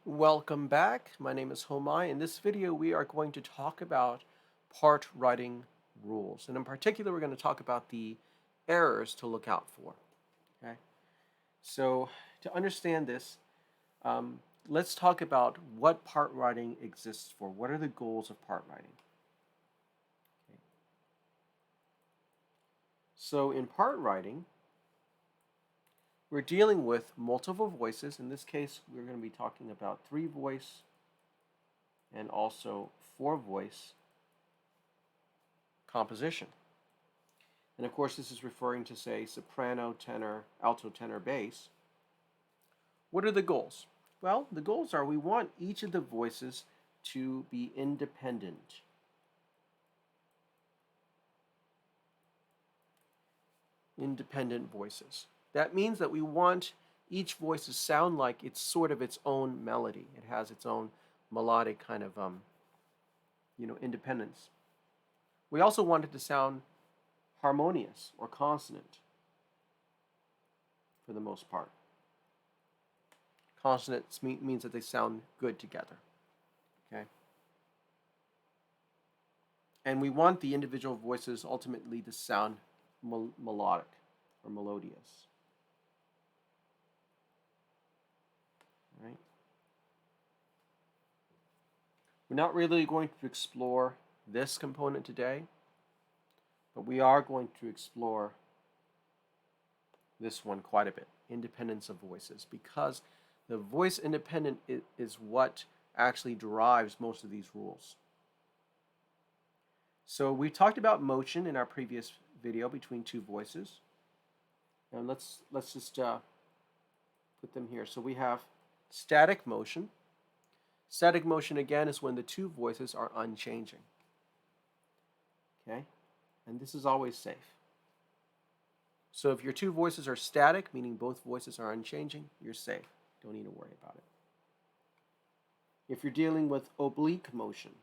Welcome back. My name is Homai. In this video, we are going to talk about part writing rules. And in particular, we're going to talk about the errors to look out for. Okay. So to understand this, let's talk about what part writing exists for. What are the goals of part writing? Okay. So in part writing, we're dealing with multiple voices. In this case, we're going to be talking about 3-voice and also 4-voice composition. And of course, this is referring to, say, soprano, tenor, alto, tenor, bass. What are the goals? Well, the goals are we want each of the voices to be independent. Independent voices. That means that we want each voice to sound like it's sort of its own melody. It has its own melodic kind of, independence. We also want it to sound harmonious or consonant for the most part. Consonants means that they sound good together. Okay. And we want the individual voices ultimately to sound melodic or melodious. Right? We're not really going to explore this component today, but we are going to explore this one quite a bit, independence of voices, because the voice independent is what actually derives most of these rules. So we talked about motion in our previous video between 2 voices. And let's just put them here. So we have static motion. Static motion, again, is when the 2 voices are unchanging. Okay? And this is always safe. So if your 2 voices are static, meaning both voices are unchanging, you're safe. Don't need to worry about it. If you're dealing with oblique motion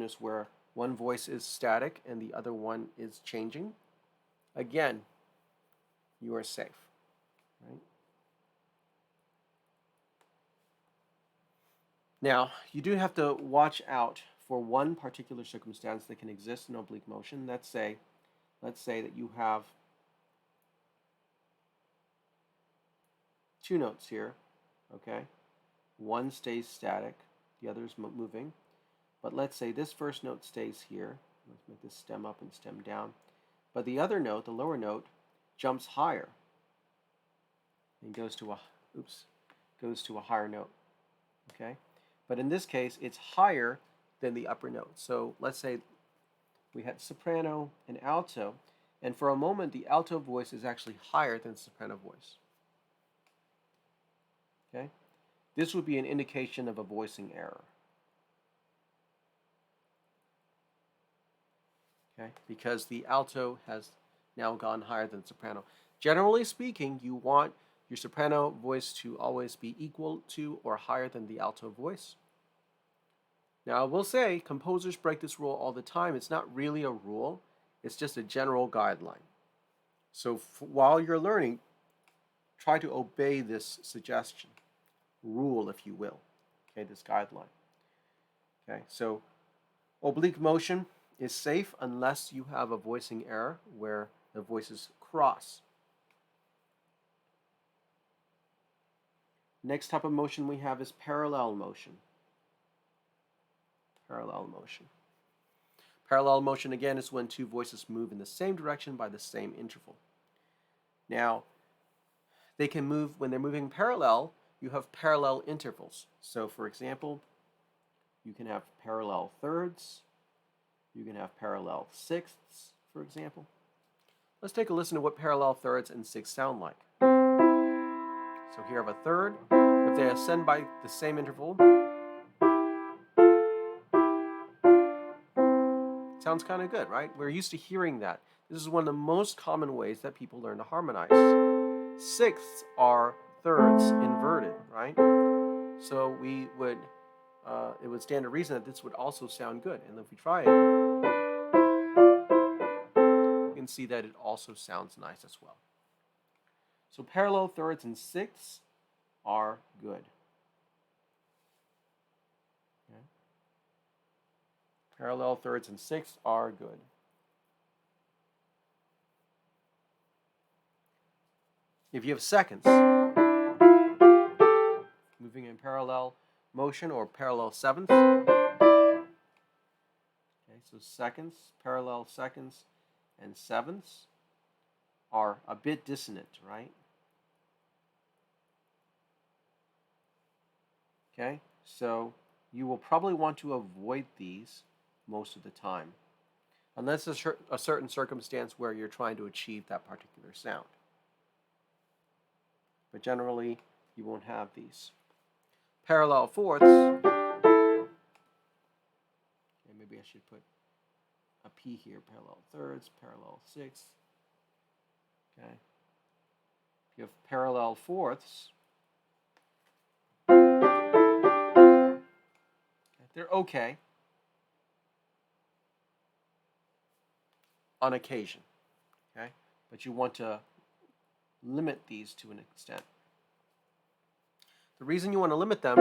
is where one voice is static and the other one is changing. Again, you are safe. Right? Now, you do have to watch out for one particular circumstance that can exist in oblique motion. Let's say that you have 2 notes here, okay? One stays static, the other is moving. But let's say this first note stays here. Let's make this stem up and stem down. But the other note, the lower note, jumps higher and goes to a higher note, okay? But in this case, it's higher than the upper note. So let's say we had soprano and alto, and for a moment, the alto voice is actually higher than the soprano voice. Okay? This would be an indication of a voicing error. Okay? Because the alto has now gone higher than soprano. Generally speaking, you want your soprano voice to always be equal to or higher than the alto voice. Now, I will say, composers break this rule all the time. It's not really a rule. It's just a general guideline. So while you're learning, try to obey this suggestion, rule, if you will, okay, this guideline. Okay, so oblique motion is safe unless you have a voicing error where the voices cross. Next type of motion we have is parallel motion. Parallel motion. Parallel motion, again, is when 2 voices move in the same direction by the same interval. Now, they can move, when they're moving parallel, you have parallel intervals. So, for example, you can have parallel thirds, you can have parallel sixths, for example. Let's take a listen to what parallel thirds and sixths sound like. So here I have a third. If they ascend by the same interval, it sounds kind of good, right? We're used to hearing that. This is one of the most common ways that people learn to harmonize. Sixths are thirds inverted, right? So it would stand to reason that this would also sound good. And if we try it, you can see that it also sounds nice as well. So parallel thirds and sixths are good. Okay. Parallel thirds and sixths are good. If you have seconds, moving in parallel motion or parallel sevenths, okay, so seconds, parallel seconds, and sevenths are a bit dissonant, right? Okay, so you will probably want to avoid these most of the time, unless there's a certain circumstance where you're trying to achieve that particular sound. But generally, you won't have these. Parallel fourths, okay, maybe I should put a P here, parallel thirds, parallel sixths. Okay. If you have parallel fourths, they're okay on occasion, okay? But you want to limit these to an extent. The reason you want to limit them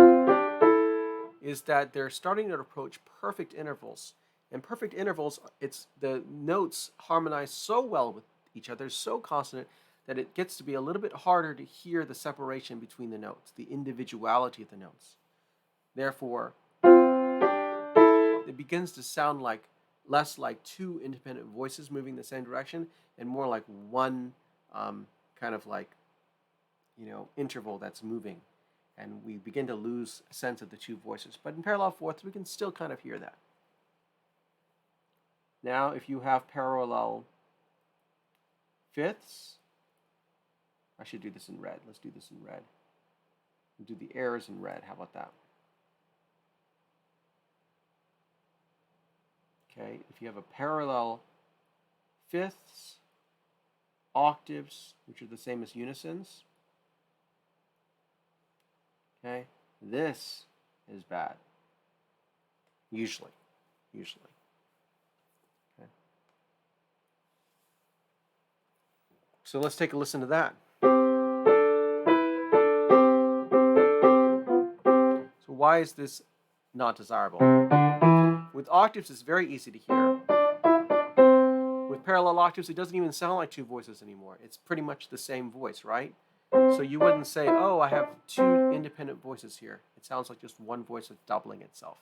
is that they're starting to approach perfect intervals. And perfect intervals, it's the notes harmonize so well with each other, so consonant, that it gets to be a little bit harder to hear the separation between the notes, the individuality of the notes. Therefore, it begins to sound like less like two independent voices moving in the same direction and more like one kind of like, interval that's moving. And we begin to lose a sense of the two voices. But in parallel fourths, we can still kind of hear that. Now, if you have parallel fifths, I should do this in red. Let's do this in red. We'll do the airs in red. How about that? Okay, if you have a parallel fifths, octaves, which are the same as unisons, okay, this is bad. Usually. Okay. So let's take a listen to that. So why is this not desirable? With octaves, it's very easy to hear. With parallel octaves, it doesn't even sound like two voices anymore. It's pretty much the same voice, right? So you wouldn't say, oh, I have two independent voices here. It sounds like just one voice that's doubling itself.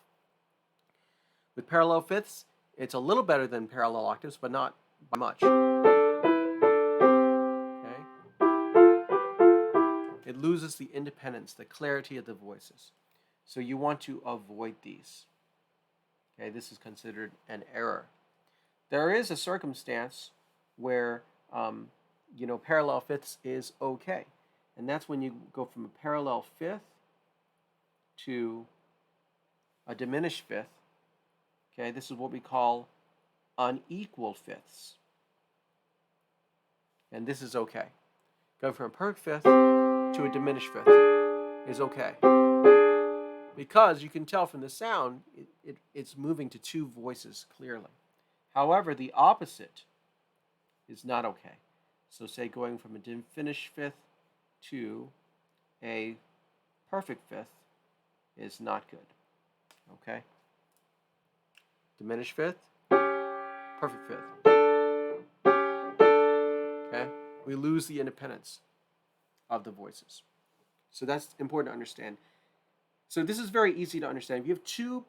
With parallel fifths, it's a little better than parallel octaves, but not by much. Okay? It loses the independence, the clarity of the voices. So you want to avoid these. Okay, this is considered an error. There is a circumstance where, parallel fifths is okay. And that's when you go from a parallel fifth to a diminished fifth. Okay, this is what we call unequal fifths. And this is okay. Going from a perfect fifth to a diminished fifth is okay. Because you can tell from the sound, it's moving to two voices clearly. However, the opposite is not okay. So say going from a diminished fifth to a perfect fifth is not good. Okay? Diminished fifth, perfect fifth. Okay? We lose the independence of the voices. So that's important to understand. So this is very easy to understand. If you have two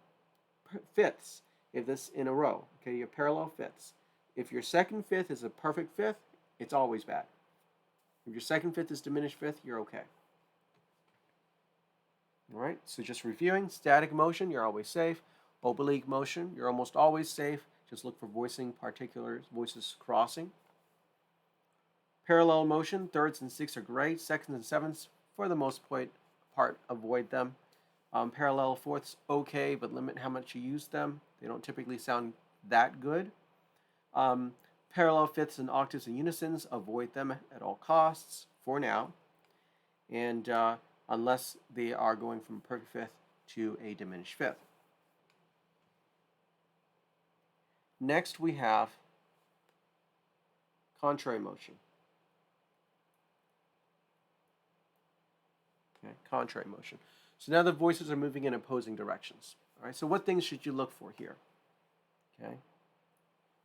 fifths, if this in a row, okay, you have parallel fifths. If your second fifth is a perfect fifth, it's always bad. If your second fifth is diminished fifth, you're okay. All right, so just reviewing, static motion, you're always safe. Oblique motion, you're almost always safe. Just look for voicing particulars, voices crossing. Parallel motion, thirds and sixths are great. Seconds and sevenths, for the most part, avoid them. Parallel fourths, okay, but limit how much you use them. They don't typically sound that good. Parallel fifths and octaves and unisons, avoid them at all costs for now. And unless they are going from a perfect fifth to a diminished fifth. Next we have contrary motion. Okay, contrary motion. So now the voices are moving in opposing directions. All right, so what things should you look for here? Okay.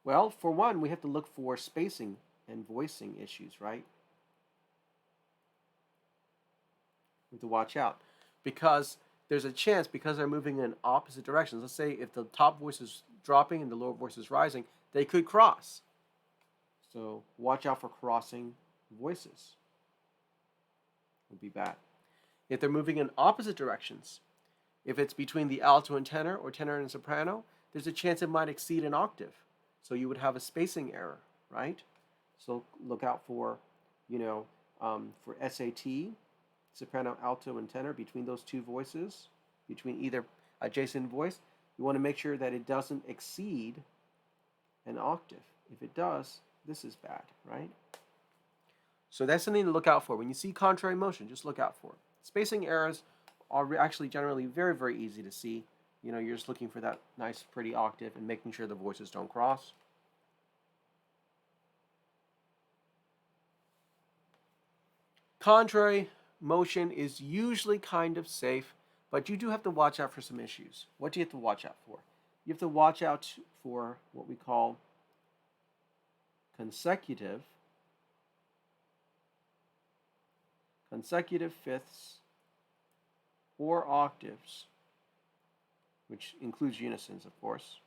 Well, for one, we have to look for spacing and voicing issues, right? We have to watch out because there's a chance, because they're moving in opposite directions. Let's say if the top voice is dropping and the lower voice is rising, they could cross. So watch out for crossing voices. Would be bad. If they're moving in opposite directions, if it's between the alto and tenor or tenor and soprano, there's a chance it might exceed an octave. So you would have a spacing error, right? So look out for, for SAT, soprano, alto, and tenor, between those two voices, between either adjacent voice, you want to make sure that it doesn't exceed an octave. If it does, this is bad, right? So that's something to look out for. When you see contrary motion, just look out for it. Spacing errors are actually generally very, very easy to see. You're just looking for that nice, pretty octave and making sure the voices don't cross. Contrary motion is usually kind of safe, but you do have to watch out for some issues. What do you have to watch out for? You have to watch out for what we call consecutive fifths or octaves, which includes unisons, of course,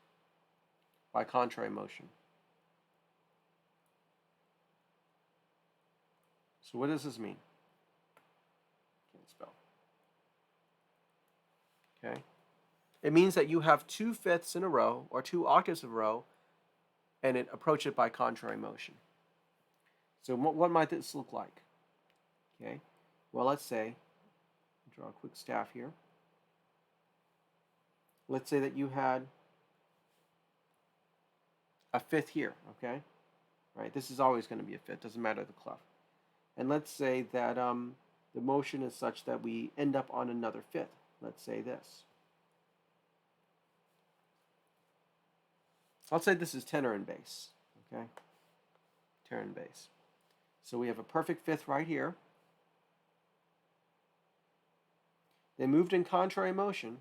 by contrary motion. So what does this mean? Can't spell. Okay. It means that you have 2 fifths in a row or 2 octaves in a row, and approach it by contrary motion. So what might this look like? Okay. Well, let's say, draw a quick staff here. Let's say that you had a fifth here, okay? Right, this is always going to be a fifth, doesn't matter the clef. And let's say that the motion is such that we end up on another fifth. Let's say this. I'll say this is tenor and bass, okay? Tenor and bass. So we have a perfect fifth right here. They moved in contrary motion,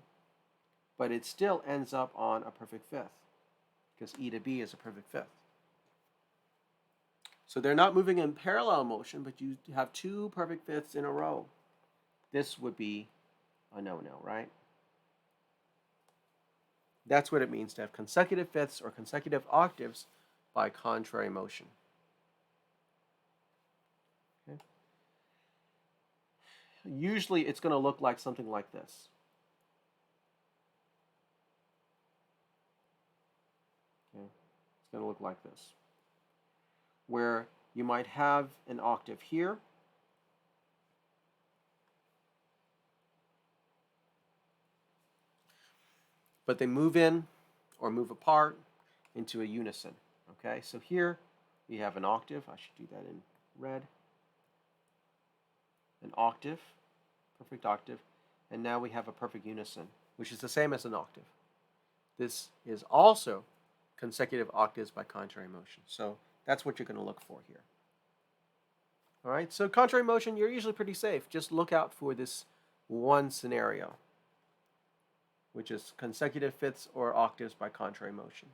but it still ends up on a perfect fifth because E to B is a perfect fifth. So they're not moving in parallel motion, but you have 2 perfect fifths in a row. This would be a no-no, right? That's what it means to have consecutive fifths or consecutive octaves by contrary motion. Okay. Usually it's going to look like something like this. Okay. It's going to look like this, where you might have an octave here, but they move in or move apart into a unison. Okay, so here we have an octave. I should do that in red. An octave, perfect octave, and now we have a perfect unison, which is the same as an octave. This is also consecutive octaves by contrary motion. So that's what you're going to look for here. All right, so contrary motion, you're usually pretty safe. Just look out for this one scenario, which is consecutive fifths or octaves by contrary motion.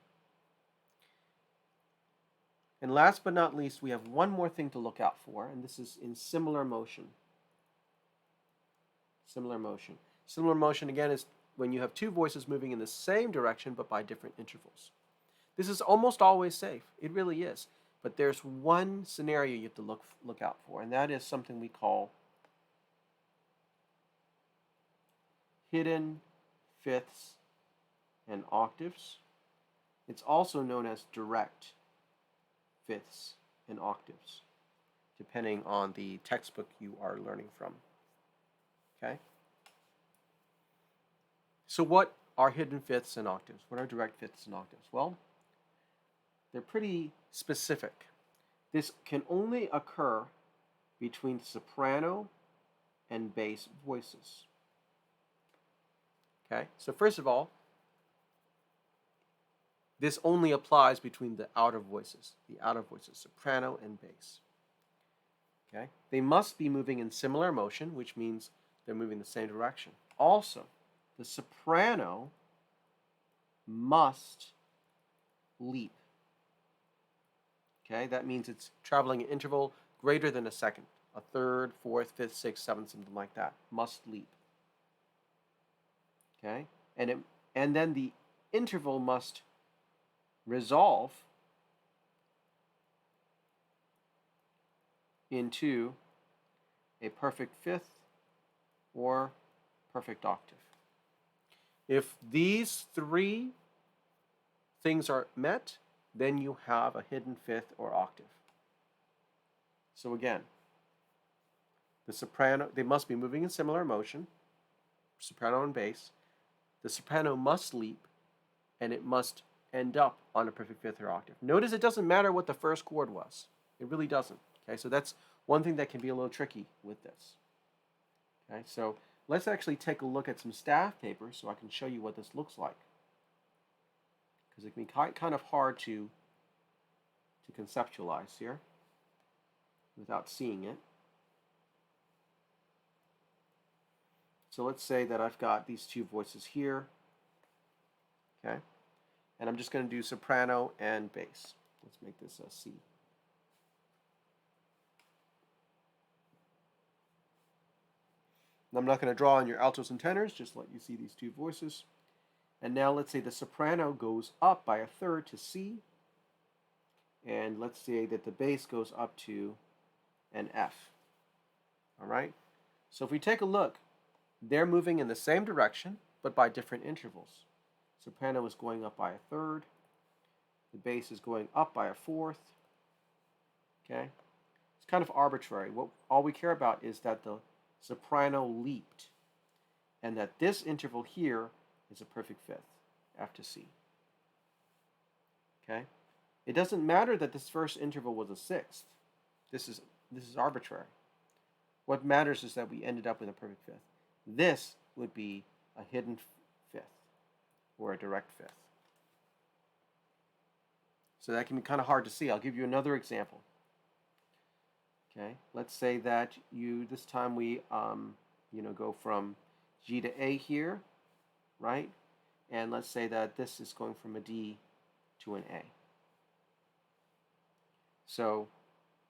And last but not least, we have one more thing to look out for, and this is in similar motion. Similar motion. Similar motion, again, is when you have 2 voices moving in the same direction but by different intervals. This is almost always safe. It really is. But there's one scenario you have to look out for, and that is something we call hidden fifths and octaves. It's also known as direct fifths and octaves, depending on the textbook you are learning from. Okay? So what are hidden fifths and octaves? What are direct fifths and octaves? Well, they're pretty specific. This can only occur between soprano and bass voices. Okay, so first of all, this only applies between the outer voices, soprano and bass. Okay, they must be moving in similar motion, which means They're moving the same direction. Also, the soprano must leap. Okay, that means it's traveling an interval greater than a second. A third, fourth, fifth, sixth, seventh, something like that. Must leap. Okay, and then the interval must resolve into a perfect fifth or perfect octave. If these three things are met, then you have a hidden fifth or octave. So again, the soprano, they must be moving in similar motion, soprano and bass. The soprano must leap, and it must end up on a perfect fifth or octave. Notice it doesn't matter what the first chord was. It really doesn't. Okay, so that's one thing that can be a little tricky with this. Okay, so let's actually take a look at some staff paper so I can show you what this looks like. Because it can be kind of hard to conceptualize here without seeing it. So let's say that I've got these two voices here, okay? And I'm just going to do soprano and bass. Let's make this a C. And I'm not going to draw on your altos and tenors, just let you see these two voices. And now let's say the soprano goes up by a third to C, and let's say that the bass goes up to an F. All right? So if we take a look, they're moving in the same direction, but by different intervals. Soprano is going up by a third. The bass is going up by a fourth. Okay? It's kind of arbitrary. All we care about is that the soprano leaped, and that this interval here is a perfect fifth, F to C. Okay? It doesn't matter that this first interval was a sixth. This is arbitrary. What matters is that we ended up with a perfect fifth. This would be a hidden fifth or a direct fifth. So that can be kind of hard to see. I'll give you another example. Okay, let's say that this time we go from G to A here, right? And let's say that this is going from a D to an A. So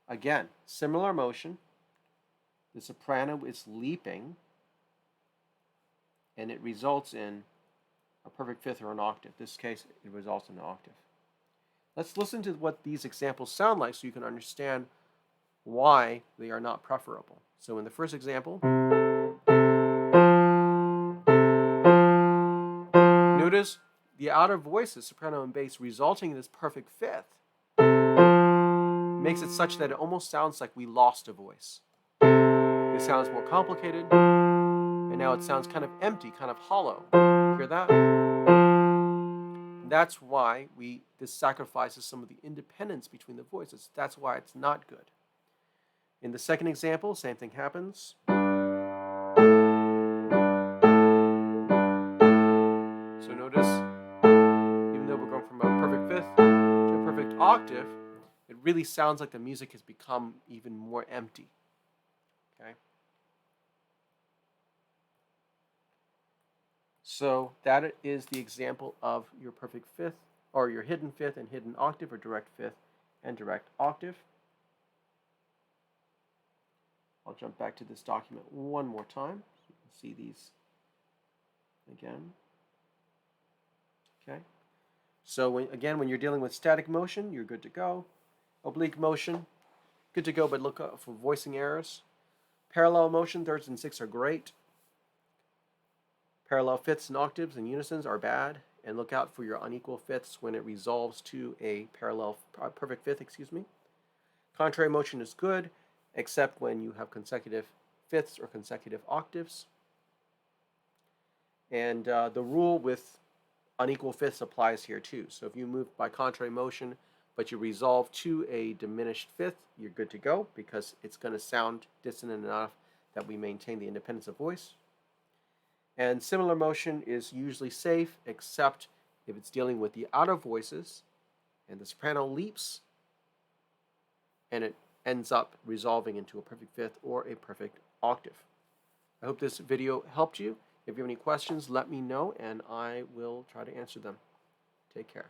again, similar motion. The soprano is leaping, and it results in a perfect fifth or an octave. In this case, it results in an octave. Let's listen to what these examples sound like so you can understand why they are not preferable. So in the first example, notice the outer voices, soprano and bass, resulting in this perfect fifth makes it such that it almost sounds like we lost a voice. It sounds more complicated, and now it sounds kind of empty, kind of hollow. Hear that? That's why this sacrifices some of the independence between the voices. That's why it's not good. In the second example, same thing happens. So notice, even though we're going from a perfect fifth to a perfect octave, it really sounds like the music has become even more empty. Okay? So that is the example of your perfect fifth, or your hidden fifth and hidden octave, or direct fifth and direct octave. I'll jump back to this document one more time so you can see these again. Okay. So when you're dealing with static motion, you're good to go. Oblique motion, good to go, but look out for voicing errors. Parallel motion, thirds and sixths are great. Parallel fifths and octaves and unisons are bad, and look out for your unequal fifths when it resolves to a perfect fifth, Contrary motion is good, except when you have consecutive fifths or consecutive octaves. And the rule with unequal fifths applies here too. So if you move by contrary motion, but you resolve to a diminished fifth, you're good to go, because it's going to sound dissonant enough that we maintain the independence of voice. And similar motion is usually safe, except if it's dealing with the outer voices, and the soprano leaps, and it ends up resolving into a perfect fifth or a perfect octave. I hope this video helped you. If you have any questions, let me know and I will try to answer them. Take care.